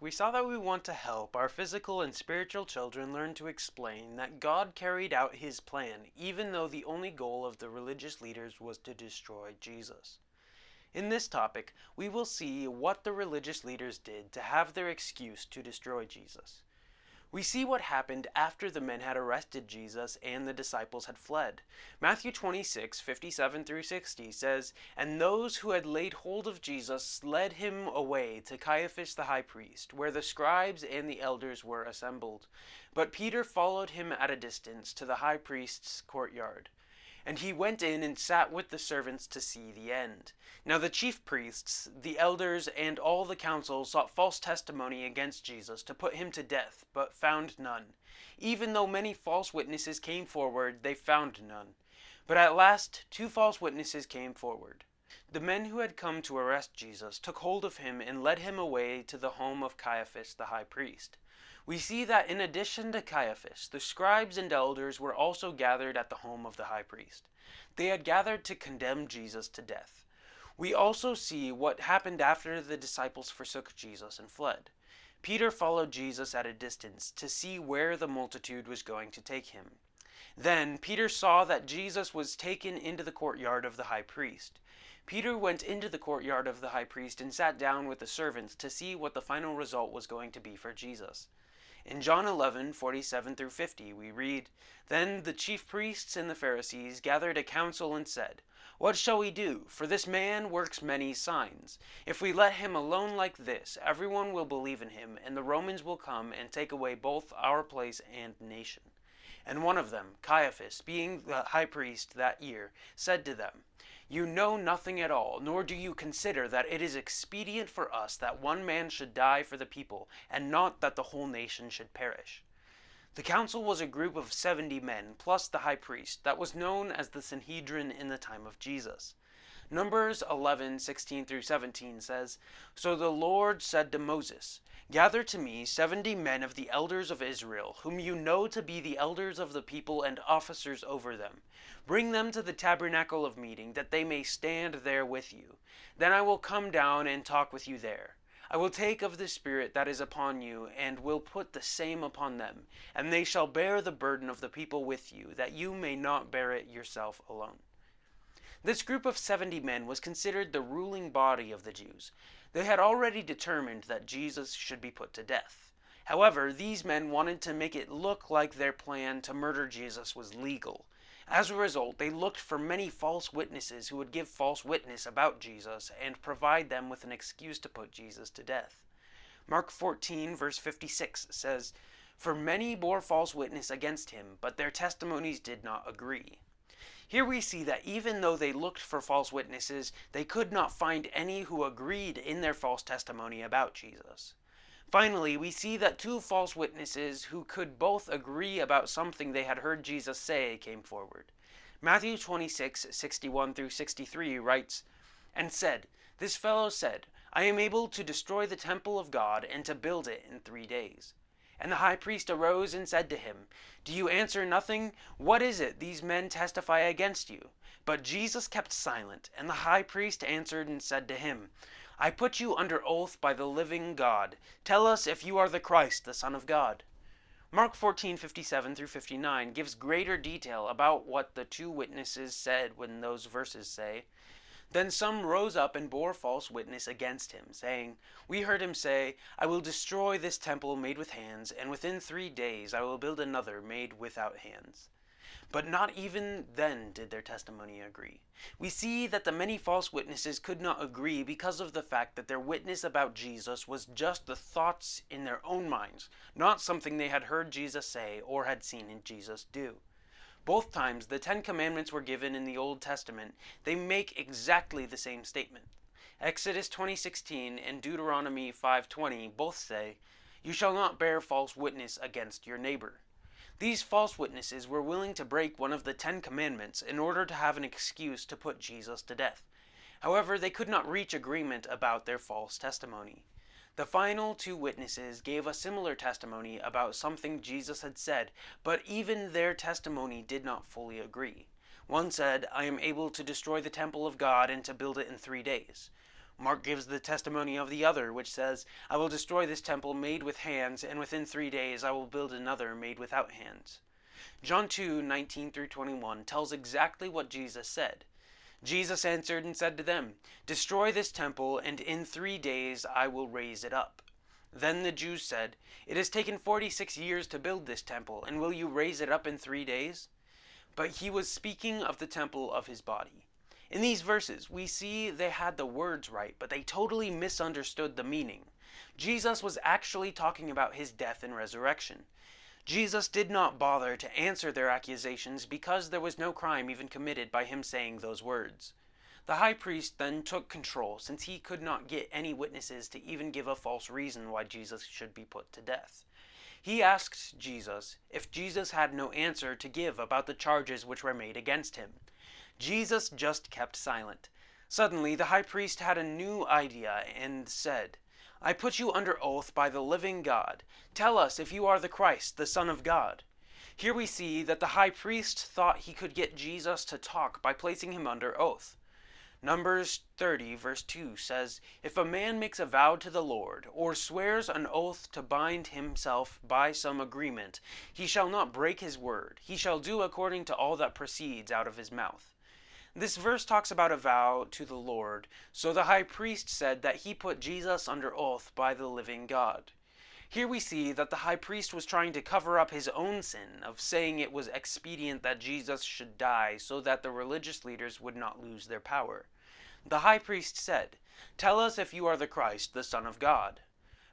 we saw that we want to help our physical and spiritual children learn to explain that God carried out his plan even though the only goal of the religious leaders was to destroy Jesus. In this topic, we will see what the religious leaders did to have their excuse to destroy Jesus. We see what happened after the men had arrested Jesus and the disciples had fled. Matthew 26:57-60 says, "And those who had laid hold of Jesus led him away to Caiaphas the high priest, where the scribes and the elders were assembled. But Peter followed him at a distance to the high priest's courtyard. And he went in and sat with the servants to see the end. Now the chief priests, the elders, and all the council sought false testimony against Jesus to put him to death, but found none. Even though many false witnesses came forward, they found none. But at last 2 false witnesses came forward. The men who had come to arrest Jesus took hold of him and led him away to the home of Caiaphas the high priest. We see that in addition to Caiaphas, the scribes and elders were also gathered at the home of the high priest. They had gathered to condemn Jesus to death. We also see what happened after the disciples forsook Jesus and fled. Peter followed Jesus at a distance to see where the multitude was going to take him. Then Peter saw that Jesus was taken into the courtyard of the high priest. Peter went into the courtyard of the high priest and sat down with the servants to see what the final result was going to be for Jesus. In John 11:47-50 we read, "Then the chief priests and the Pharisees gathered a council and said, 'What shall we do? For this man works many signs. If we let him alone like this, everyone will believe in him, and the Romans will come and take away both our place and nation.' And one of them, Caiaphas, being the high priest that year, said to them, 'You know nothing at all, nor do you consider that it is expedient for us that one man should die for the people, and not that the whole nation should perish.' The council was a group of 70 men, plus the high priest, that was known as the Sanhedrin in the time of Jesus. Numbers 11:16-17 says, "So the Lord said to Moses, 'Gather to me 70 men of the elders of Israel, whom you know to be the elders of the people and officers over them. Bring them to the tabernacle of meeting, that they may stand there with you. Then I will come down and talk with you there. I will take of the Spirit that is upon you, and will put the same upon them, and they shall bear the burden of the people with you, that you may not bear it yourself alone.'" This group of 70 men was considered the ruling body of the Jews. They had already determined that Jesus should be put to death. However, these men wanted to make it look like their plan to murder Jesus was legal. As a result, they looked for many false witnesses who would give false witness about Jesus and provide them with an excuse to put Jesus to death. Mark 14:56 says, "For many bore false witness against him, but their testimonies did not agree." Here we see that even though they looked for false witnesses, they could not find any who agreed in their false testimony about Jesus. Finally, we see that 2 false witnesses who could both agree about something they had heard Jesus say came forward. Matthew 26:61-63 writes, "And said, 'This fellow said, I am able to destroy the temple of God and to build it in 3 days.' And the high priest arose and said to him, 'Do you answer nothing? What is it these men testify against you?' But Jesus kept silent, and the high priest answered and said to him, 'I put you under oath by the living God. Tell us if you are the Christ, the Son of God.'" Mark 14:57-59 gives greater detail about what the 2 witnesses said when those verses say, "Then some rose up and bore false witness against him, saying, 'We heard him say, I will destroy this temple made with hands, and within 3 days I will build another made without hands.' But not even then did their testimony agree. We see that the many false witnesses could not agree because of the fact that their witness about Jesus was just the thoughts in their own minds, not something they had heard Jesus say or had seen Jesus do. Both times the 10 Commandments were given in the Old Testament, they make exactly the same statement. Exodus 20:16 and Deuteronomy 5:20 both say, "You shall not bear false witness against your neighbor." These false witnesses were willing to break one of the 10 Commandments in order to have an excuse to put Jesus to death. However, they could not reach agreement about their false testimony. The final 2 witnesses gave a similar testimony about something Jesus had said, but even their testimony did not fully agree. One said, "I am able to destroy the temple of God and to build it in 3 days." Mark gives the testimony of the other, which says, I will destroy this temple made with hands, and within 3 days I will build another made without hands. John 2:19-21 tells exactly what Jesus said. Jesus answered and said to them, Destroy this temple, and in 3 days I will raise it up. Then the Jews said, It has taken 46 years to build this temple, and will you raise it up in 3 days? But he was speaking of the temple of his body. In these verses, we see they had the words right, but they totally misunderstood the meaning. Jesus was actually talking about his death and resurrection. Jesus did not bother to answer their accusations because there was no crime even committed by him saying those words. The high priest then took control, since he could not get any witnesses to even give a false reason why Jesus should be put to death. He asked Jesus if Jesus had no answer to give about the charges which were made against him. Jesus just kept silent. Suddenly the high priest had a new idea and said, I put you under oath by the living God. Tell us if you are the Christ, the Son of God. Here we see that the high priest thought he could get Jesus to talk by placing him under oath. Numbers 30 verse 2 says, If a man makes a vow to the Lord, or swears an oath to bind himself by some agreement, he shall not break his word. He shall do according to all that proceeds out of his mouth. This verse talks about a vow to the Lord, so the high priest said that he put Jesus under oath by the living God. Here we see that the high priest was trying to cover up his own sin of saying it was expedient that Jesus should die so that the religious leaders would not lose their power. The high priest said, Tell us if you are the Christ, the Son of God.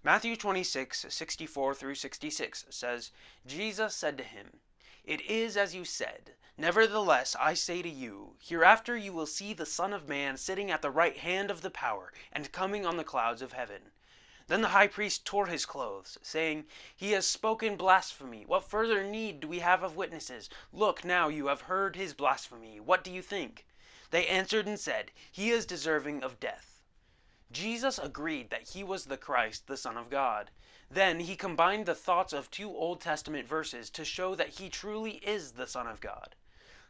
Matthew 26:64-66 says, Jesus said to him, It is as you said. Nevertheless, I say to you, hereafter you will see the Son of Man sitting at the right hand of the power, and coming on the clouds of heaven. Then the high priest tore his clothes, saying, He has spoken blasphemy. What further need do we have of witnesses? Look, now you have heard his blasphemy. What do you think? They answered and said, He is deserving of death. Jesus agreed that he was the Christ, the Son of God. Then he combined the thoughts of 2 Old Testament verses to show that he truly is the Son of God.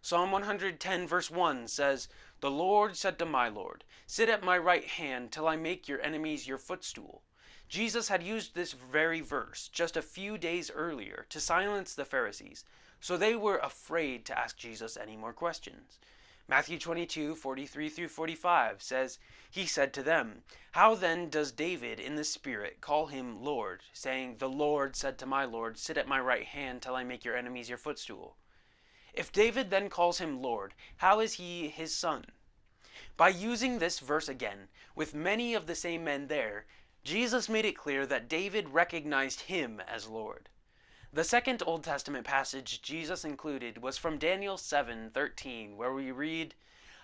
Psalm 110 verse 1 says, The Lord said to my Lord, Sit at my right hand till I make your enemies your footstool. Jesus had used this very verse just a few days earlier to silence the Pharisees, so they were afraid to ask Jesus any more questions. Matthew 22:43-45 says, He said to them, How then does David in the Spirit call him Lord, saying, The Lord said to my Lord, Sit at my right hand till I make your enemies your footstool? If David then calls him Lord, how is he his son? By using this verse again, with many of the same men there, Jesus made it clear that David recognized him as Lord. The second Old Testament passage Jesus included was from Daniel 7:13, where we read,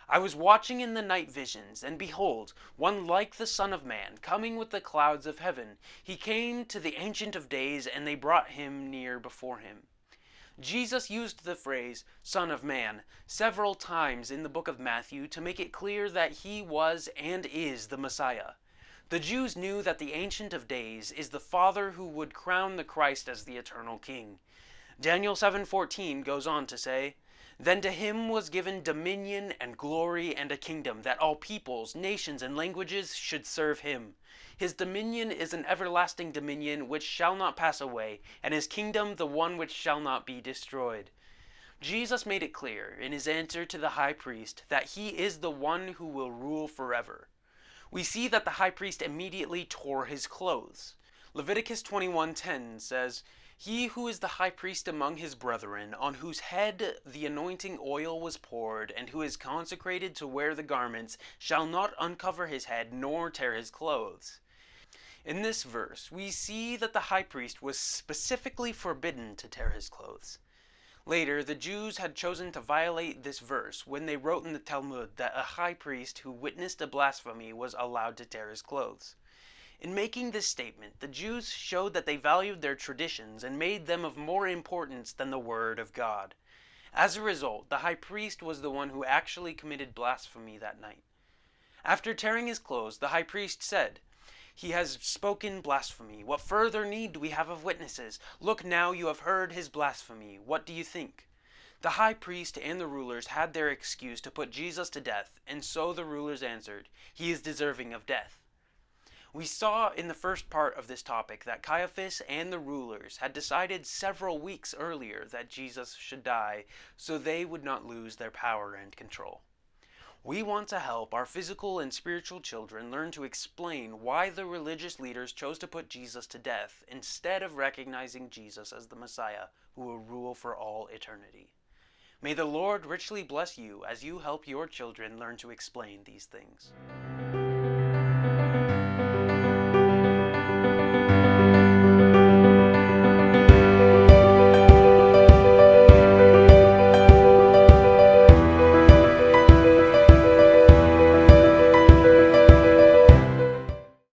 I was watching in the night visions, and behold, one like the Son of Man, coming with the clouds of heaven. He came to the Ancient of Days, and they brought him near before him. Jesus used the phrase, Son of Man, several times in the book of Matthew to make it clear that he was and is the Messiah. The Jews knew that the Ancient of Days is the Father who would crown the Christ as the eternal King. Daniel 7:14 goes on to say, Then to him was given dominion and glory and a kingdom, that all peoples, nations, and languages should serve him. His dominion is an everlasting dominion which shall not pass away, and his kingdom the one which shall not be destroyed. Jesus made it clear in his answer to the high priest that he is the one who will rule forever. We see that the high priest immediately tore his clothes. Leviticus 21:10 says, He who is the high priest among his brethren, on whose head the anointing oil was poured, and who is consecrated to wear the garments, shall not uncover his head nor tear his clothes. In this verse, we see that the high priest was specifically forbidden to tear his clothes. Later, the Jews had chosen to violate this verse when they wrote in the Talmud that a high priest who witnessed a blasphemy was allowed to tear his clothes. In making this statement, the Jews showed that they valued their traditions and made them of more importance than the Word of God. As a result, the high priest was the one who actually committed blasphemy that night. After tearing his clothes, the high priest said, He has spoken blasphemy. What further need do we have of witnesses? Look now, you have heard his blasphemy. What do you think? The high priest and the rulers had their excuse to put Jesus to death, and so the rulers answered, "He is deserving of death." We saw in the first part of this topic that Caiaphas and the rulers had decided several weeks earlier that Jesus should die so they would not lose their power and control. We want to help our physical and spiritual children learn to explain why the religious leaders chose to put Jesus to death instead of recognizing Jesus as the Messiah who will rule for all eternity. May the Lord richly bless you as you help your children learn to explain these things.